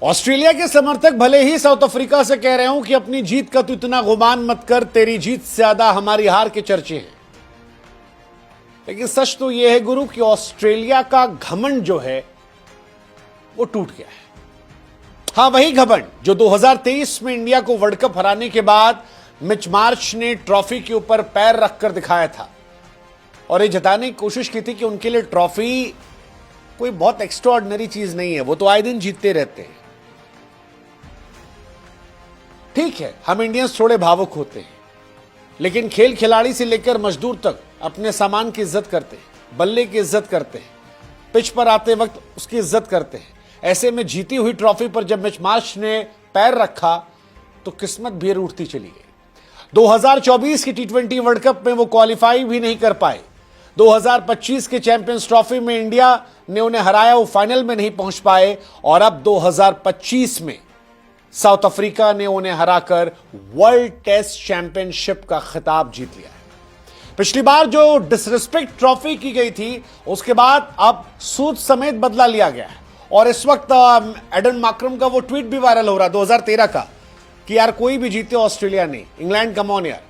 Australia के समर्थक भले ही साउथ अफ्रीका से कह रहे हो कि अपनी जीत का तू इतना गुमान मत कर, तेरी जीत से ज्यादा हमारी हार के चर्चे हैं, लेकिन सच तो यह है गुरु कि ऑस्ट्रेलिया का घमंड जो है वो टूट गया है। हां, वही घमंड जो 2023 में इंडिया को वर्ल्ड कप हराने के बाद मिच मार्श ने ट्रॉफी के ऊपर पैर रखकर दिखाया था और ये जताने की कोशिश की थी कि उनके लिए ट्रॉफी कोई बहुत एक्स्ट्राऑर्डिनरी चीज नहीं है, वो तो आए दिन जीतते रहते हैं। ठीक है, हम इंडियंस थोड़े भावुक होते हैं, लेकिन खेल खिलाड़ी से लेकर मजदूर तक अपने सामान की इज्जत करते हैं, बल्ले की इज्जत करते हैं, पिच पर आते वक्त उसकी इज्जत करते हैं। ऐसे में जीती हुई ट्रॉफी पर जब मिच मार्श ने पैर रखा तो किस्मत भी रूठती चली गई। 2024 की T20 वर्ल्ड कप में वो क्वालिफाई भी नहीं कर पाए। 2025 के चैंपियंस ट्रॉफी में इंडिया ने उन्हें हराया, वो फाइनल में नहीं पहुंच पाए और अब 2025 में साउथ अफ्रीका ने उन्हें हराकर वर्ल्ड टेस्ट चैंपियनशिप का खिताब जीत लिया है। पिछली बार जो डिसरिस्पेक्ट ट्रॉफी की गई थी, उसके बाद अब सूद समेत बदला लिया गया है और इस वक्त एडन मार्क्रम का वो ट्वीट भी वायरल हो रहा है 2013 का कि यार कोई भी जीते ऑस्ट्रेलिया नहीं, इंग्लैंड कम ऑन यार,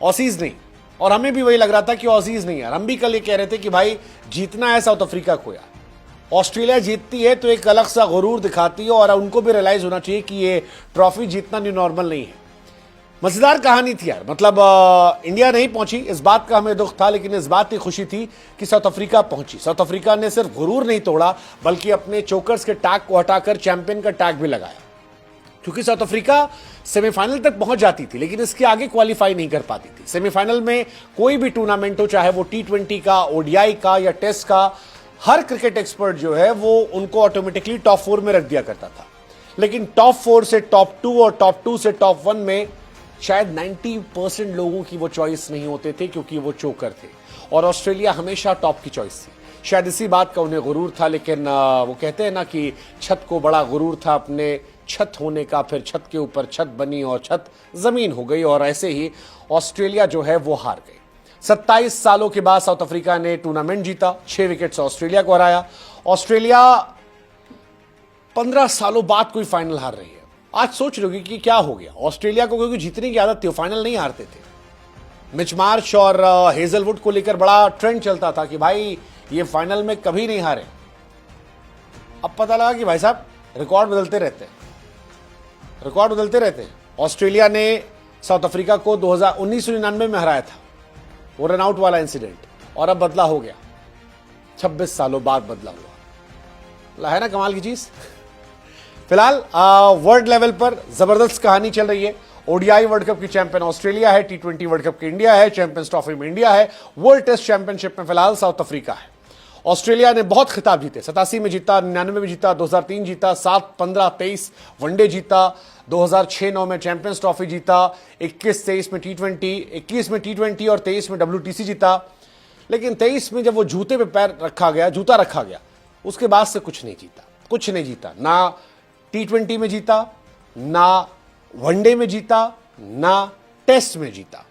ऑसीज नहीं। और हमें भी वही लग रहा था कि ऑसीज नहीं यार, हम भी कल ये कह रहे थे कि भाई जीतना है साउथ अफ्रीका को यार। ऑस्ट्रेलिया जीतती है तो एक अलग सा गुरूर दिखाती है और उनको भी रियलाइज होना चाहिए कि ये ट्रॉफी जीतना न्यू नॉर्मल नहीं है। मजेदार कहानी थी यार, मतलब इंडिया नहीं पहुंची इस बात का हमें दुख था, लेकिन इस बात की खुशी थी कि साउथ अफ्रीका पहुंची। साउथ अफ्रीका ने सिर्फ गुरूर नहीं तोड़ा बल्कि अपने चोकर्स के टैग को हटाकर चैंपियन का टैग भी लगाया, क्योंकि साउथ अफ्रीका सेमीफाइनल तक पहुंच जाती थी लेकिन इसके आगे क्वालिफाई नहीं कर पाती थी। सेमीफाइनल में कोई भी टूर्नामेंट हो, चाहे वो T20 का, ODI का या टेस्ट का, हर क्रिकेट एक्सपर्ट जो है वो उनको ऑटोमेटिकली टॉप 4 में रख दिया करता था। लेकिन टॉप 4 से टॉप 2 और टॉप 2 से टॉप 1 में शायद 90% लोगों की वो चॉइस नहीं होते थे, क्योंकि वो चोकर थे और ऑस्ट्रेलिया हमेशा टॉप की चॉइस थी। शायद इसी बात का उन्हें गुरूर था, लेकिन वो कहते हैं ना कि छत को बड़ा गुरूर था अपने छत होने का, फिर छत के ऊपर छत बनी और छत जमीन हो गई और ऐसे ही ऑस्ट्रेलिया जो है वो हार गई। 27 सालों के बाद साउथ अफ्रीका ने टूर्नामेंट जीता, 6 विकेट से ऑस्ट्रेलिया को हराया। ऑस्ट्रेलिया 15 सालों बाद कोई फाइनल हार रही है। आज सोच रहे होगी कि क्या हो गया ऑस्ट्रेलिया को, क्योंकि जीतने की आदत थी, फाइनल नहीं हारते थे। मिच मार्श और हेजलवुड को लेकर बड़ा ट्रेंड चलता था कि भाई ये फाइनल में कभी नहीं हारे। अब पता लगा कि भाई साहब रिकॉर्ड बदलते रहते हैं, रिकॉर्ड बदलते रहते हैं। ऑस्ट्रेलिया ने साउथ अफ्रीका को 1999 में हराया था, वो रनआउट वाला इंसिडेंट, और अब बदला हो गया, 26 सालों बाद बदला हुआ है ना, कमाल की चीज। फिलहाल वर्ल्ड लेवल पर जबरदस्त कहानी चल रही है। ODI वर्ल्ड कप की चैंपियन ऑस्ट्रेलिया है, T20 वर्ल्ड कप की इंडिया है, चैंपियंस ट्रॉफी में इंडिया है, वर्ल्ड टेस्ट चैंपियनशिप में फिलहाल साउथ अफ्रीका है। ऑस्ट्रेलिया ने बहुत खिताब जीते, 87 में जीता, 99 में जीता, 2003 जीता, 7, 15, 23 वनडे जीता, 2006-09 में चैंपियंस ट्रॉफी जीता, 21-23 में T20, 21 में T20 और 23 में WTC जीता। लेकिन 23 में जब वो जूते पे पैर रखा गया, जूता रखा गया, उसके बाद से कुछ नहीं जीता, कुछ नहीं जीता। ना T20 में जीता, ना वनडे में जीता, ना टेस्ट में जीता,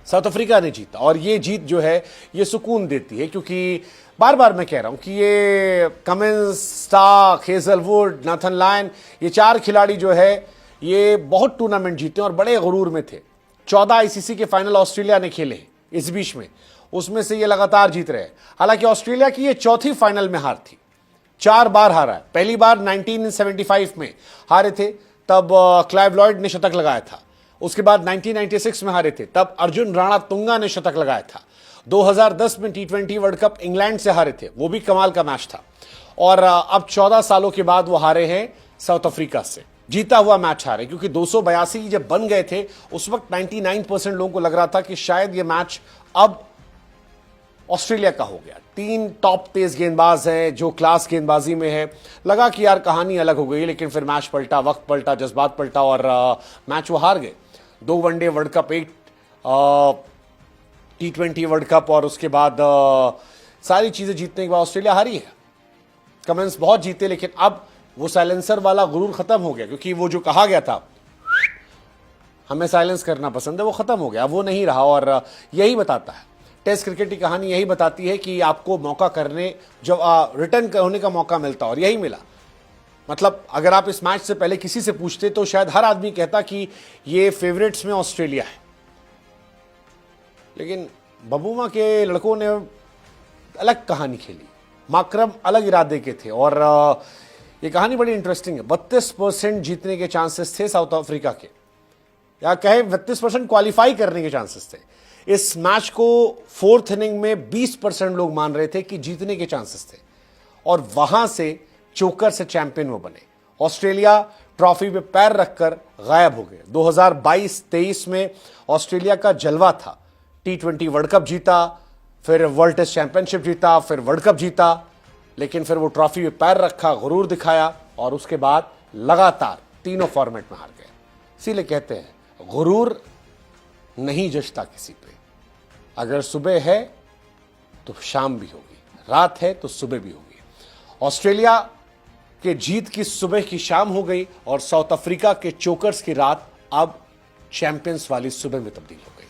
साउथ अफ्रीका ने जीता। और ये जीत जो है ये सुकून देती है, क्योंकि बार बार मैं कह रहा हूं कि ये Cummins, Starc, Hazlewood, Nathan Lyon, ये 4 खिलाड़ी जो है ये बहुत टूर्नामेंट जीते और बड़े गुरूर में थे। 14 ICC के फाइनल ऑस्ट्रेलिया ने खेले इस बीच में, उसमें से ये लगातार जीत रहे। हालांकि ऑस्ट्रेलिया की ये चौथी फाइनल में हार थी, 4 बार हारा है। पहली बार 1975 में हारे थे, तब क्लाइव लॉयड ने शतक लगाया था। उसके बाद 1996 में हारे थे, तब अर्जुन राणा तुंगा ने शतक लगाया था। 2010 में T20 वर्ल्ड कप इंग्लैंड से हारे थे, वो भी कमाल का मैच था। और अब 14 सालों के बाद वो हारे हैं साउथ अफ्रीका से, जीता हुआ मैच हारे, क्योंकि 282 जब बन गए थे उस वक्त 99% लोगों को लग रहा था कि शायद ये मैच अब ऑस्ट्रेलिया का हो गया। 3 टॉप तेज गेंदबाज हैं जो क्लास गेंदबाजी में है, लगा कि यार कहानी अलग हो गई, लेकिन फिर मैच पलटा, वक्त पलटा, जज्बात पलटा और मैच वो हार गए। 2 one day world cup, 1 T20 world cup और उसके बाद सारी चीजें जीतने के बाद ऑस्ट्रेलिया हारी है। कमेंस बहुत जीते, लेकिन अब वो साइलेंसर वाला गुरूर खत्म हो गया, क्योंकि वो जो कहा गया था हमें साइलेंस करना पसंद है, वो खत्म हो गया, वो नहीं रहा। और यही बताता है टेस्ट क्रिकेट की कहानी, यही बताती है कि आपको मौका करने, जब रिटर्न होने का मौका मिलता और यही मिला। मतलब अगर आप इस मैच से पहले किसी से पूछते तो शायद हर आदमी कहता कि ये फेवरेट्स में ऑस्ट्रेलिया है, लेकिन बबूमा के लड़कों ने अलग कहानी खेली। माकरम अलग इरादे के थे और ये कहानी बड़ी इंटरेस्टिंग है। 32% जीतने के चांसेस थे साउथ अफ्रीका के, या कहे 32% क्वालिफाई करने के चांसेस थे। इस मैच को फोर्थ इनिंग में 20% लोग मान रहे थे कि जीतने के चांसेस थे, और वहां से चोकर से चैंपियन वो बने। ऑस्ट्रेलिया ट्रॉफी पे पैर रखकर गायब हो गए। 2022-23 में ऑस्ट्रेलिया का जलवा था। T20 वर्ल्ड कप जीता, फिर वर्ल्ड टेस्ट चैंपियनशिप जीता, फिर वर्ल्ड कप जीता, लेकिन फिर वो ट्रॉफी पे पैर रखा, गुरूर दिखाया, और उसके बाद लगातार तीनों फॉर्मेट में हार गए। इसीलिए कहते हैं गुरूर नहीं जचता किसी पे। अगर सुबह है तो शाम भी होगी, रात है तो सुबह भी होगी। ऑस्ट्रेलिया के जीत की सुबह की शाम हो गई और साउथ अफ्रीका के चोकर्स की रात अब चैंपियंस वाली सुबह में तब्दील हो गई।